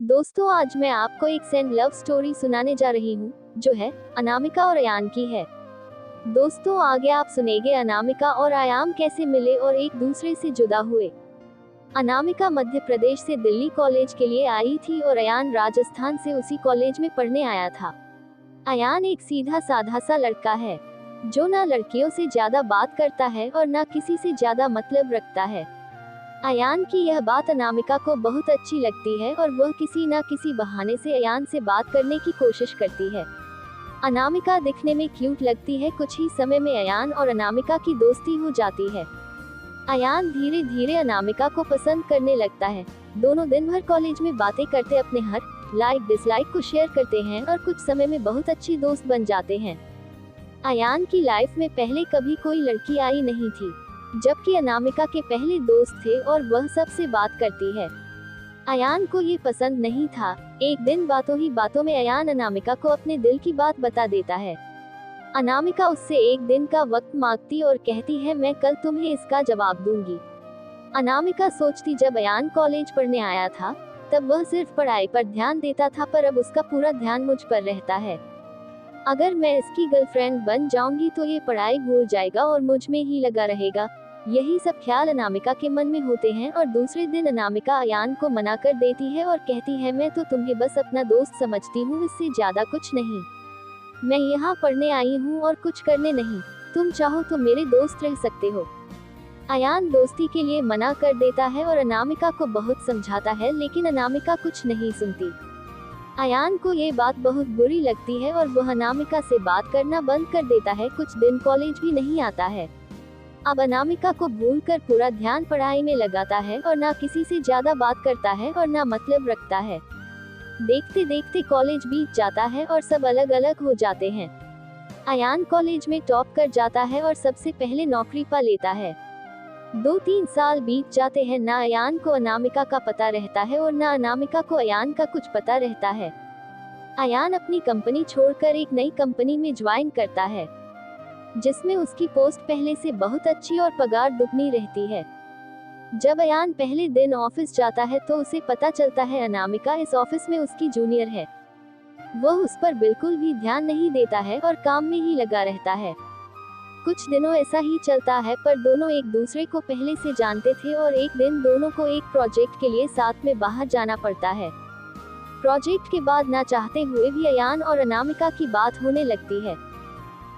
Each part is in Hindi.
दोस्तों, आज मैं आपको एक सैंड लव स्टोरी सुनाने जा रही हूँ, जो है अनामिका और अयान की है। दोस्तों, आगे आप सुनेंगे अनामिका और अयान कैसे मिले और एक दूसरे से जुदा हुए। अनामिका मध्य प्रदेश से दिल्ली कॉलेज के लिए आई थी और अयान राजस्थान से उसी कॉलेज में पढ़ने आया था। अयान एक सीधा साधा सा लड़का है, जो ना लड़कियों से ज्यादा बात करता है और ना किसी से ज्यादा मतलब रखता है। अयान की यह बात अनामिका को बहुत अच्छी लगती है और वह किसी न किसी बहाने से अयान से बात करने की कोशिश करती है। अनामिका दिखने में क्यूट लगती है। कुछ ही समय में अयान और अनामिका की दोस्ती हो जाती है। अयान धीरे धीरे अनामिका को पसंद करने लगता है। दोनों दिन भर कॉलेज में बातें करते अपने हर लाइक डिसलाइक को शेयर करते हैं और कुछ समय में बहुत अच्छी दोस्त बन जाते हैं। अयान की लाइफ में पहले कभी कोई लड़की आई नहीं थी, जबकि अनामिका के पहले दोस्त थे और वह सबसे बात करती है। अयान को ये पसंद नहीं था। एक दिन बातों ही बातों में अयान अनामिका को अपने दिल की बात बता देता है। अनामिका उससे एक दिन का वक्त मांगती और कहती है, मैं कल तुम्हें इसका जवाब दूंगी। अनामिका सोचती, जब अयान कॉलेज पढ़ने आया था तब वह सिर्फ पढ़ाई पर ध्यान देता था, पर अब उसका पूरा ध्यान मुझ पर रहता है। अगर मैं इसकी गर्लफ्रेंड बन जाऊंगी तो ये पढ़ाई भूल जाएगा और मुझ में ही लगा रहेगा। यही सब ख्याल अनामिका के मन में होते हैं और दूसरे दिन अनामिका अयान को मना कर देती है और कहती है, मैं तो तुम्हें बस अपना दोस्त समझती हूँ, इससे ज्यादा कुछ नहीं। मैं यहाँ पढ़ने आई हूँ और कुछ करने नहीं। तुम चाहो तो मेरे दोस्त रह सकते हो। अयान दोस्ती के लिए मना कर देता है और अनामिका को बहुत समझाता है, लेकिन अनामिका कुछ नहीं सुनती। अयान को ये बात बहुत बुरी लगती है और वह अनामिका से बात करना बंद कर देता है। कुछ दिन कॉलेज भी नहीं आता है। अब अनामिका को भूलकर पूरा ध्यान पढ़ाई में लगाता है और ना किसी से ज्यादा बात करता है और ना मतलब रखता है। देखते देखते कॉलेज बीत जाता है और सब अलग अलग हो जाते हैं। अयान कॉलेज में टॉप कर जाता है और सबसे पहले नौकरी पा लेता है। 2-3 साल बीत जाते हैं। ना अयान को अनामिका का पता रहता है और ना अनामिका को अयान का कुछ पता रहता है। अयान अपनी कंपनी छोड़कर एक नई कंपनी में ज्वाइन करता है, जिसमें उसकी पोस्ट पहले से बहुत अच्छी और पगार दुगनी रहती है। जब अयान पहले दिन ऑफिस जाता है तो उसे पता चलता है अनामिका इस ऑफिस में उसकी जूनियर है। वह उस पर बिल्कुल भी ध्यान नहीं देता है और काम में ही लगा रहता है। कुछ दिनों ऐसा ही चलता है, पर दोनों एक दूसरे को पहले से जानते थे और एक दिन दोनों को एक प्रोजेक्ट के लिए साथ में बाहर जाना पड़ता है। प्रोजेक्ट के बाद ना चाहते हुए भी अयान और अनामिका की बात होने लगती है।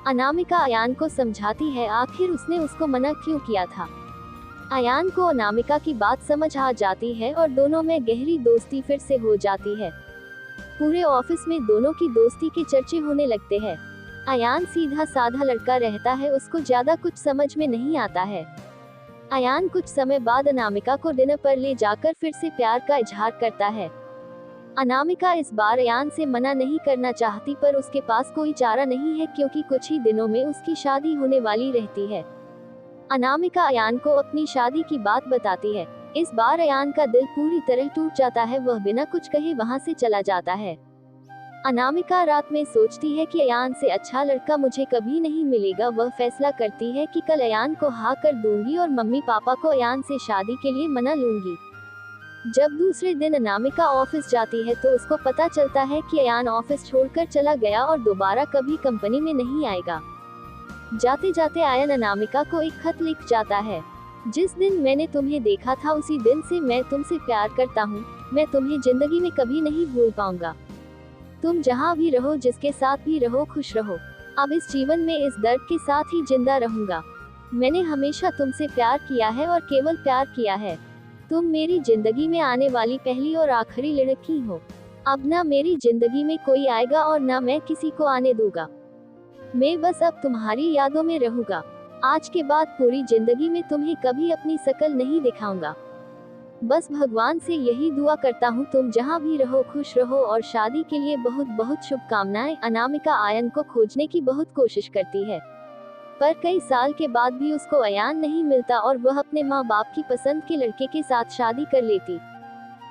अनामिका अयान को समझाती है, आखिर उसने उसको मना क्यों किया था। अयान को अनामिका की बात समझ आ जाती है और दोनों में गहरी दोस्ती फिर से हो जाती है। पूरे ऑफिस में दोनों की दोस्ती के चर्चे होने लगते हैं। अयान सीधा साधा लड़का रहता है, उसको ज्यादा कुछ समझ में नहीं आता है। अयान कुछ समय बाद अनामिका को डिनर पर ले जाकर फिर से प्यार का इजहार करता है। अनामिका इस बार अयान से मना नहीं करना चाहती, पर उसके पास कोई चारा नहीं है, क्योंकि कुछ ही दिनों में उसकी शादी होने वाली रहती है। अनामिका अयान को अपनी शादी की बात बताती है। इस बार अयान का दिल पूरी तरह टूट जाता है। वह बिना कुछ कहे वहां से चला जाता है। अनामिका रात में सोचती है कि अयान से अच्छा लड़का मुझे कभी नहीं मिलेगा। वह फैसला करती है कि कल अयान को हाँ कर दूंगी और मम्मी पापा को अयान से शादी के लिए मना लूंगी। जब दूसरे दिन अनामिका ऑफिस जाती है तो उसको पता चलता है कि अयान ऑफिस छोड़कर चला गया और दोबारा कभी कंपनी में नहीं आएगा। जाते जाते अयान अनामिका को एक खत लिख जाता है, जिस दिन मैंने तुम्हें देखा था उसी दिन से मैं तुमसे प्यार करता हूँ। मैं तुम्हें जिंदगी में कभी नहीं भूल पाऊंगा। तुम जहाँ भी रहो, जिसके साथ भी रहो, खुश रहो। अब इस जीवन में इस दर्द के साथ ही जिंदा रहूंगा। मैंने हमेशा तुमसे प्यार किया है और केवल प्यार किया है। तुम मेरी जिंदगी में आने वाली पहली और आखिरी लड़की हो। अब ना मेरी जिंदगी में कोई आएगा और ना मैं किसी को आने दूंगा। मैं बस अब तुम्हारी यादों में रहूंगा। आज के बाद पूरी जिंदगी में तुम्हें कभी अपनी शकल नहीं दिखाऊंगा। बस भगवान से यही दुआ करता हूँ, तुम जहाँ भी रहो खुश रहो और शादी के लिए बहुत बहुत शुभकामनाएं। अनामिका अयान को खोजने की बहुत कोशिश करती है, पर कई साल के बाद भी उसको अयान नहीं मिलता और वह अपने माँ बाप की पसंद के लड़के के साथ शादी कर लेती।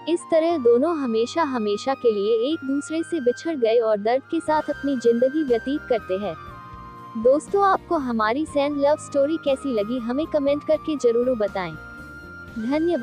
इस तरह दोनों हमेशा हमेशा के लिए एक दूसरे से बिछड़ गए और दर्द के साथ अपनी जिंदगी व्यतीत करते हैं। दोस्तों, आपको हमारी सैंड लव स्टोरी कैसी लगी, हमें कमेंट करके जरूर बताएं। धन्यवाद।